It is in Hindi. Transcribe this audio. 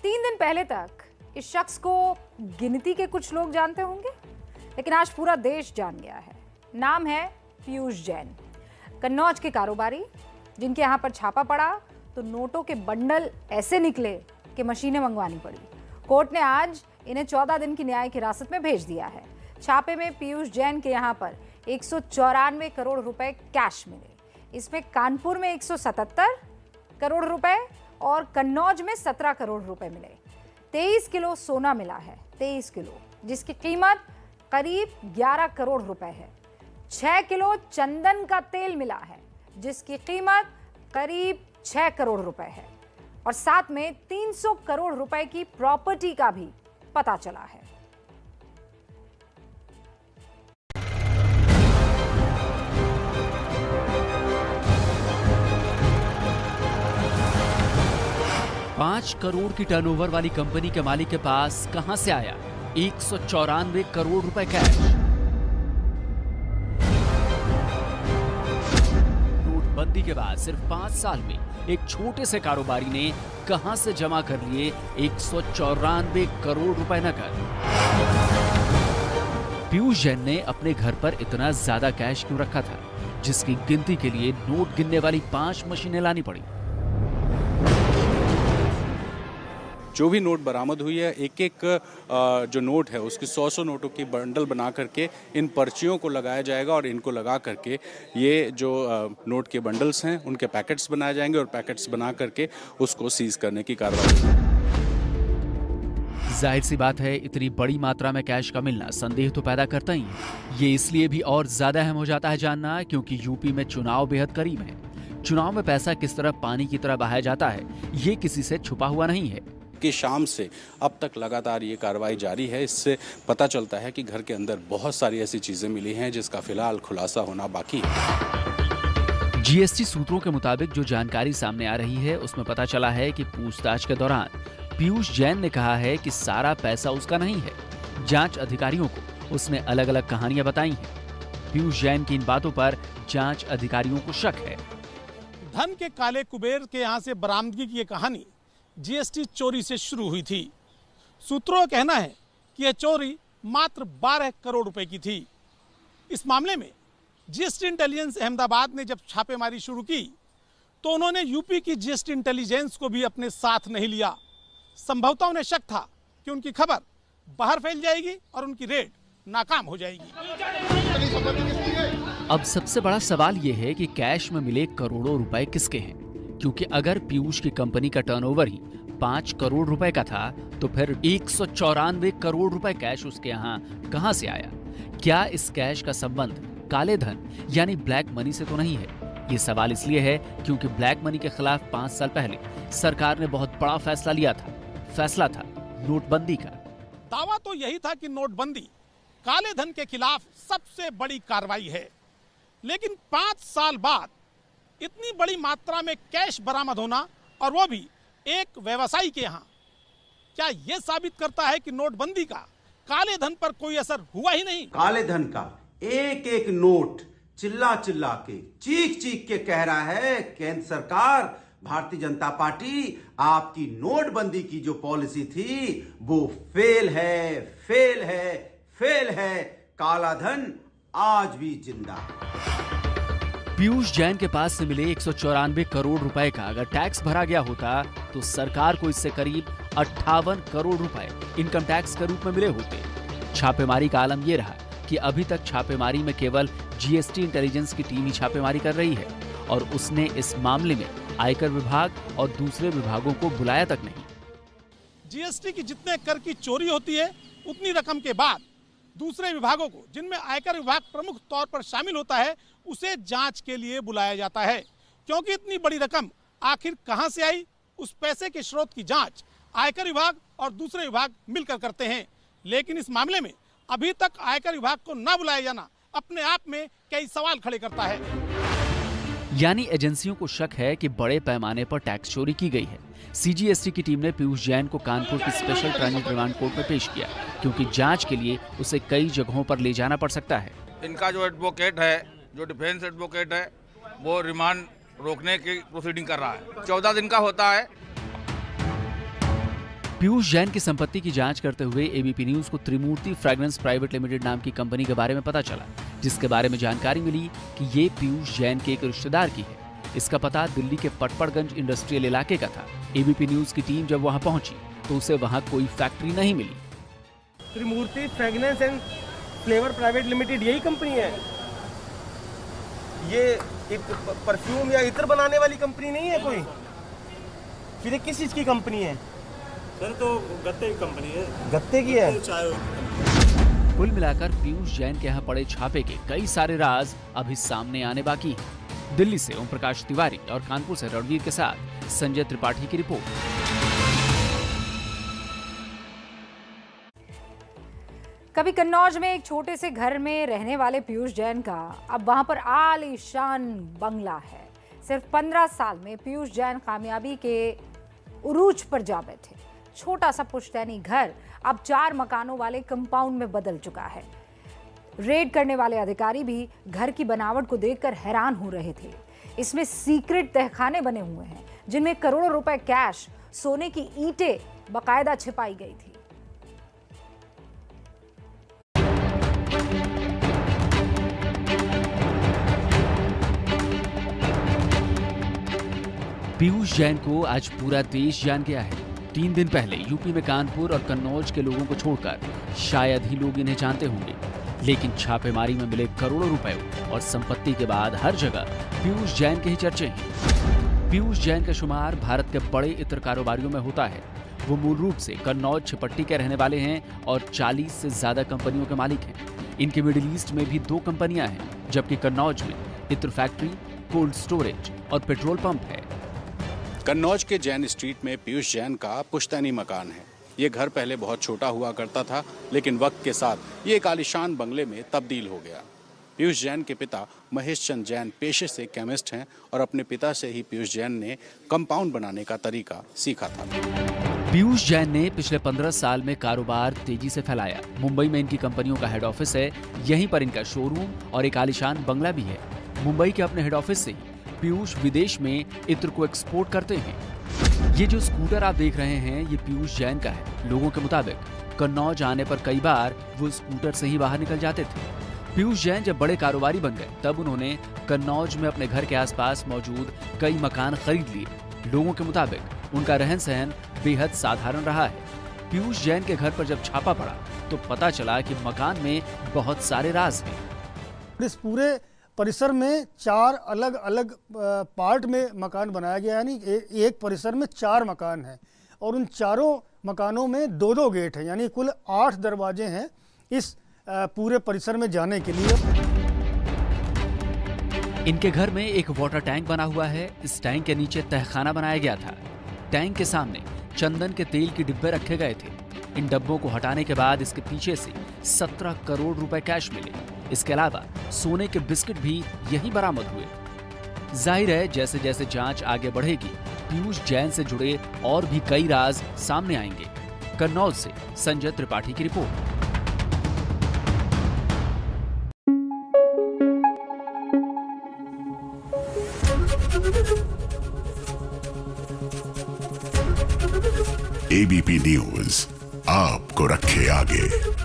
3 दिन पहले तक इस शख्स को गिनती के कुछ लोग जानते होंगे, लेकिन आज पूरा देश जान गया है। नाम है पीयूष जैन, कन्नौज के कारोबारी, जिनके यहाँ पर छापा पड़ा तो नोटों के बंडल ऐसे निकले कि मशीनें मंगवानी पड़ी। कोर्ट ने आज इन्हें 14 दिन की न्यायिक हिरासत में भेज दिया है। छापे में पीयूष जैन के यहाँ पर 194 करोड़ रुपए कैश मिले। इसमें कानपुर में 177 करोड़ रुपए और कन्नौज में 17 करोड़ रुपए मिले। 23 किलो सोना मिला है, 23 किलो, जिसकी कीमत करीब 11 करोड़ रुपए है। 6 किलो चंदन का तेल मिला है, जिसकी कीमत करीब 6 करोड़ रुपए है। और साथ में 300 करोड़ रुपए की प्रॉपर्टी का भी पता चला है। पांच करोड़ की टर्नओवर वाली कंपनी के मालिक के पास कहां से आया 194 करोड़ रुपए कैश? नोटबंदी के बाद सिर्फ 5 साल में एक छोटे से कारोबारी ने कहां से जमा कर लिए 194 करोड़ रुपए नकद? पीयूष जैन ने अपने घर पर इतना ज्यादा कैश क्यों रखा था, जिसकी गिनती के लिए नोट गिनने वाली 5 मशीनें लानी पड़ी? जो भी नोट बरामद हुई है, एक एक जो नोट है उसकी 100 नोटों की बंडल बना करके इन पर्चियों को लगाया जाएगा और इनको लगा करके ये जो नोट के बंडल्स हैं उनके पैकेट्स बनाए जाएंगे और पैकेट्स बना करके उसको सीज करने की कार्रवाई। जाहिर सी बात है, इतनी बड़ी मात्रा में कैश का मिलना संदेह तो पैदा करता ही है। ये इसलिए भी और ज्यादा अहम हो जाता है जानना, क्योंकि यूपी में चुनाव बेहद करीब है। चुनाव में पैसा किस तरह पानी की तरह बहाया जाता है, ये किसी से छुपा हुआ नहीं है। कि शाम से अब तक लगातार ये कार्रवाई जारी है। इससे पता चलता है कि घर के अंदर बहुत सारी ऐसी चीजें मिली हैं जिसका फिलहाल खुलासा होना बाकी है। जीएसटी सूत्रों के मुताबिक जो जानकारी सामने आ रही है, उसमें पता चला है कि पूछताछ के दौरान पीयूष जैन ने कहा है कि सारा पैसा उसका नहीं है। जांच अधिकारियों को उसने अलग अलग कहानियां बताई हैं। पीयूष जैन की इन बातों पर जांच अधिकारियों को शक है। धन के काले कुबेर के यहाँ से बरामदगी की ये कहानी जीएसटी चोरी से शुरू हुई थी। सूत्रों का कहना है कि यह चोरी मात्र 12 करोड़ रुपए की थी। इस मामले में जीएसटी इंटेलिजेंस अहमदाबाद ने जब छापेमारी शुरू की तो उन्होंने यूपी की जीएसटी इंटेलिजेंस को भी अपने साथ नहीं लिया। संभवतः उन्हें शक था कि उनकी खबर बाहर फैल जाएगी और उनकी रेड नाकाम हो जाएगी। अब सबसे बड़ा सवाल यह है कि कैश में मिले करोड़ों रुपए किसके हैं, क्योंकि अगर पीयूष की कंपनी का टर्नओवर ही 5 करोड़ रुपए का था तो फिर 194 करोड़ रुपए कैश उसके यहाँ कहां से आया? क्या इस कैश का संबंध काले धन यानी ब्लैक मनी से तो नहीं है? ये सवाल इसलिए है क्योंकि ब्लैक मनी के खिलाफ 5 साल पहले सरकार ने बहुत बड़ा फैसला लिया था। फैसला था नोटबंदी का। दावा तो यही था कि नोटबंदी काले धन के खिलाफ सबसे बड़ी कार्रवाई है, लेकिन 5 साल बाद इतनी बड़ी मात्रा में कैश बरामद होना, और वो भी एक व्यवसायी के यहाँ, क्या यह साबित करता है कि नोटबंदी का काले धन पर कोई असर हुआ ही नहीं? काले धन का एक एक नोट चिल्ला चिल्ला के, चीख चीख के कह रहा है केंद्र सरकार, भारतीय जनता पार्टी, आपकी नोटबंदी की जो पॉलिसी थी वो फेल है, फेल है, फेल है। काला धन आज भी जिंदा है। पीयूष जैन के पास से मिले 194 करोड़ रुपए का अगर टैक्स भरा गया होता तो सरकार को इससे करीब 58 करोड़ रुपए इनकम टैक्स के रूप में मिले होते। छापेमारी का आलम यह रहा कि अभी तक छापेमारी में केवल जीएसटी इंटेलिजेंस की टीम ही छापेमारी कर रही है और उसने इस मामले में आयकर विभाग और दूसरे विभागों को बुलाया तक नहीं। जीएसटी की जितने कर की चोरी होती है उतनी रकम के बाद दूसरे विभागों को, जिनमें आयकर विभाग प्रमुख तौर पर शामिल होता है, उसे जांच के लिए बुलाया जाता है। क्योंकि इतनी बड़ी रकम आखिर कहां से आई, उस पैसे के स्रोत की जांच आयकर विभाग और दूसरे विभाग मिलकर करते हैं। लेकिन इस मामले में अभी तक आयकर विभाग को न बुलाया जाना अपने आप में कई सवाल खड़े करता है। यानी एजेंसियों को शक है कि बड़े पैमाने पर टैक्स चोरी की गई है। सीजीएसटी की टीम ने पीयूष जैन को कानपुर की स्पेशल ट्रांजिट रिमांड कोर्ट में पेश किया, क्योंकि जांच के लिए उसे कई जगहों पर ले जाना पड़ सकता है। इनका जो एडवोकेट है, जो डिफेंस एडवोकेट है, वो रिमांड रोकने की प्रोसीडिंग कर रहा है। 14 दिन का होता है। पीयूष जैन की संपत्ति की जांच करते हुए एबीपी न्यूज को त्रिमूर्ति फ्रेग्रेंस प्राइवेट लिमिटेड नाम की कंपनी के बारे में पता चला, जिसके बारे में जानकारी मिली कि ये पीयूष जैन के एक रिश्तेदार की है। इसका पता दिल्ली के पटपड़गंज इंडस्ट्रियल इलाके का था। एबीपी न्यूज की टीम जब वहां पहुंची तो उसे वहां कोई फैक्ट्री नहीं मिली। Trimurti fragrance and flavour private limited यही कंपनी है? ये परफ्यूम या इत्र बनाने वाली कंपनी नहीं है कोई? फिर ये किस चीज की कंपनी है सर? तो गत्ते की कंपनी है। गत्ते की है? कुल मिलाकर पीयूष जैन के यहाँ पड़े छापे के कई सारे राज अभी सामने आने बाकी हैं। दिल्ली से ओम प्रकाश तिवारी और कानपुर से रणवीर के साथ संजय त्रिपाठी की रिपोर्ट। कभी कन्नौज में एक छोटे से घर में रहने वाले पीयूष जैन का अब वहां पर आलीशान बंगला है। सिर्फ 15 साल में पीयूष जैन कामयाबी के उरूज पर जा बैठे। छोटा सा पुश्तैनी घर अब 4 मकानों वाले कंपाउंड में बदल चुका है। रेड करने वाले अधिकारी भी घर की बनावट को देखकर हैरान हो रहे थे। इसमें सीक्रेट तहखाने बने हुए हैं जिनमें करोड़ों रुपए कैश, सोने की ईंटें बाकायदा छिपाई गई थी। पीयूष जैन को आज पूरा देश जान गया है। 3 दिन पहले यूपी में कानपुर और कन्नौज के लोगों को छोड़कर शायद ही लोग इन्हें जानते होंगे, लेकिन छापेमारी में मिले करोड़ों रुपए और संपत्ति के बाद हर जगह पीयूष जैन के ही चर्चे हैं। पीयूष जैन का शुमार भारत के बड़े इत्र कारोबारियों में होता है। वो मूल रूप से कन्नौज छिपट्टी के रहने वाले हैं और 40 से ज्यादा कंपनियों के मालिक हैं। इनके मिडिल ईस्ट में भी 2 कंपनियां हैं, जबकि कन्नौज में इत्र फैक्ट्री, कोल्ड स्टोरेज और पेट्रोल पंप है। कन्नौज के जैन स्ट्रीट में पीयूष जैन का पुश्तैनी मकान है। ये घर पहले बहुत छोटा हुआ करता था, लेकिन वक्त के साथ ये एक आलीशान बंगले में तब्दील हो गया। पीयूष जैन के पिता महेश चंद जैन पेशे से केमिस्ट हैं और अपने पिता से ही पीयूष जैन ने कंपाउंड बनाने का तरीका सीखा था। पीयूष जैन ने पिछले 15 साल में कारोबार तेजी से फैलाया। मुंबई में इनकी कंपनियों का हेड ऑफिस है। यहीं पर इनका शोरूम और एक आलीशान बंगला भी है। मुंबई के अपने हेड ऑफिस से ही पीयूष विदेश में इत्र को एक्सपोर्ट करते हैं। ये जो स्कूटर आप देख रहे हैं, ये पीयूष जैन का है। लोगों के मुताबिक कन्नौज आने पर कई बार वो स्कूटर से ही बाहर निकल जाते थे। पीयूष जैन जब बड़े कारोबारी बन गए तब उन्होंने कन्नौज में अपने घर के आसपास मौजूद कई मकान खरीद लिए। लोगों के मुताबिक उनका रहन सहन बेहद साधारण रहा है। पीयूष जैन के घर पर जब छापा पड़ा तो पता चला कि मकान में बहुत सारे राज हैं। इस पूरे परिसर में 4 अलग अलग पार्ट में मकान बनाया गया, यानी एक परिसर में 4 मकान हैं और उन चारों मकानों में 2-2 गेट हैं, यानी कुल 8 दरवाजे हैं इस पूरे परिसर में जाने के लिए। इनके घर में एक वाटर टैंक बना हुआ है। इस टैंक के नीचे तहखाना बनाया गया था। टैंक के सामने चंदन के तेल के डिब्बे रखे गए थे। इन डब्बों को हटाने के बाद इसके पीछे से 17 करोड़ रुपए कैश मिले। इसके अलावा सोने के बिस्किट भी यहीं बरामद हुए। जाहिर है जैसे जैसे जांच आगे बढ़ेगी, पीयूष जैन से जुड़े और भी कई राज सामने आएंगे। कन्नौज से संजय त्रिपाठी की रिपोर्ट। एबीपी न्यूज आपको रखे आगे।